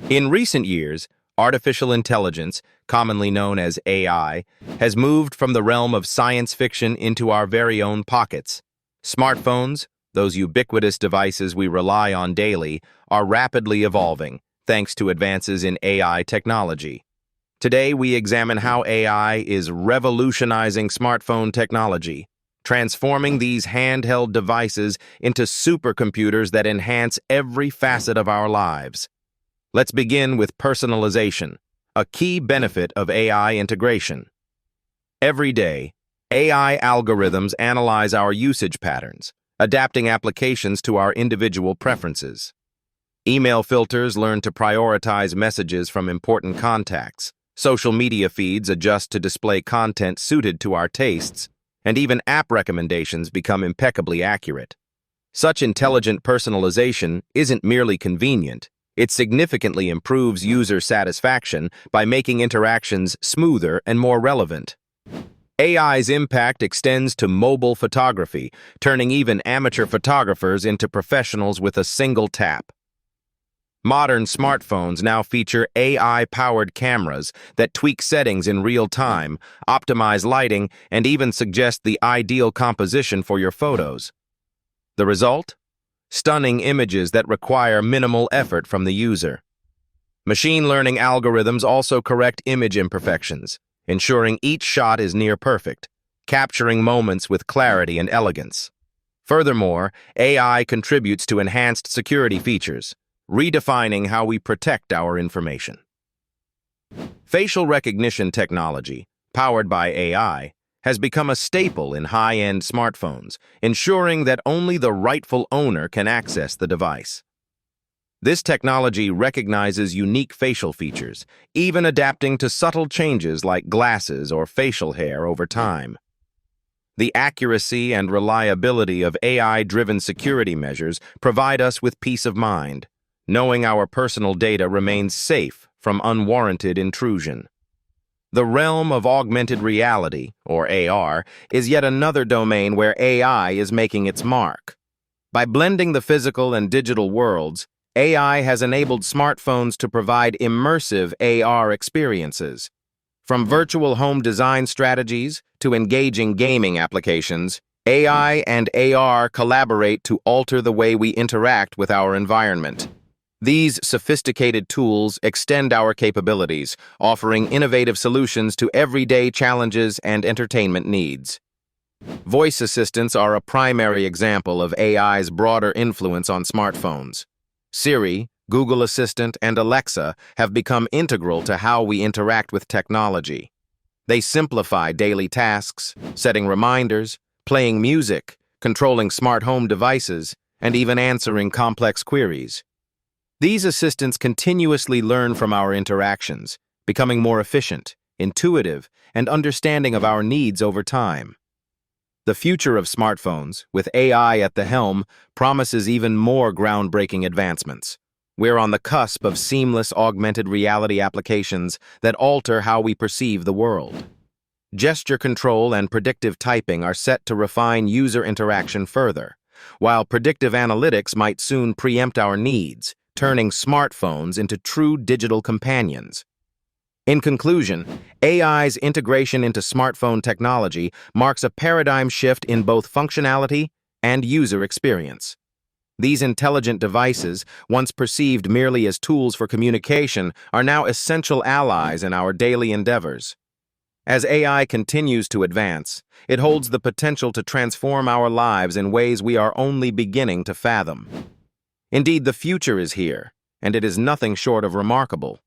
In recent years, artificial intelligence, commonly known as AI, has moved from the realm of science fiction into our very own pockets. Smartphones, those ubiquitous devices we rely on daily, are rapidly evolving, thanks to advances in AI technology. Today, we examine how AI is revolutionizing smartphone technology, transforming these handheld devices into supercomputers that enhance every facet of our lives. Let's begin with personalization, a key benefit of AI integration. Every day, AI algorithms analyze our usage patterns, adapting applications to our individual preferences. Email filters learn to prioritize messages from important contacts. Social media feeds adjust to display content suited to our tastes, and even app recommendations become impeccably accurate. Such intelligent personalization isn't merely convenient. It significantly improves user satisfaction by making interactions smoother and more relevant. AI's impact extends to mobile photography, turning even amateur photographers into professionals with a single tap. Modern smartphones now feature AI-powered cameras that tweak settings in real time, optimize lighting, and even suggest the ideal composition for your photos. The result? Stunning images that require minimal effort from the user. Machine learning algorithms also correct image imperfections, ensuring each shot is near perfect, capturing moments with clarity and elegance. Furthermore, AI contributes to enhanced security features, redefining how we protect our information. Facial recognition technology, powered by AI, has become a staple in high-end smartphones, ensuring that only the rightful owner can access the device. This technology recognizes unique facial features, even adapting to subtle changes like glasses or facial hair over time. The accuracy and reliability of AI-driven security measures provide us with peace of mind, knowing our personal data remains safe from unwarranted intrusion. The realm of augmented reality, or AR, is yet another domain where AI is making its mark. By blending the physical and digital worlds, AI has enabled smartphones to provide immersive AR experiences. From virtual home design strategies to engaging gaming applications, AI and AR collaborate to alter the way we interact with our environment. These sophisticated tools extend our capabilities, offering innovative solutions to everyday challenges and entertainment needs. Voice assistants are a primary example of AI's broader influence on smartphones. Siri, Google Assistant, and Alexa have become integral to how we interact with technology. They simplify daily tasks, setting reminders, playing music, controlling smart home devices, and even answering complex queries. These assistants continuously learn from our interactions, becoming more efficient, intuitive, and understanding of our needs over time. The future of smartphones, with AI at the helm, promises even more groundbreaking advancements. We're on the cusp of seamless augmented reality applications that alter how we perceive the world. Gesture control and predictive typing are set to refine user interaction further, while predictive analytics might soon preempt our needs, turning smartphones into true digital companions. In conclusion, AI's integration into smartphone technology marks a paradigm shift in both functionality and user experience. These intelligent devices, once perceived merely as tools for communication, are now essential allies in our daily endeavors. As AI continues to advance, it holds the potential to transform our lives in ways we are only beginning to fathom. Indeed, the future is here, and it is nothing short of remarkable.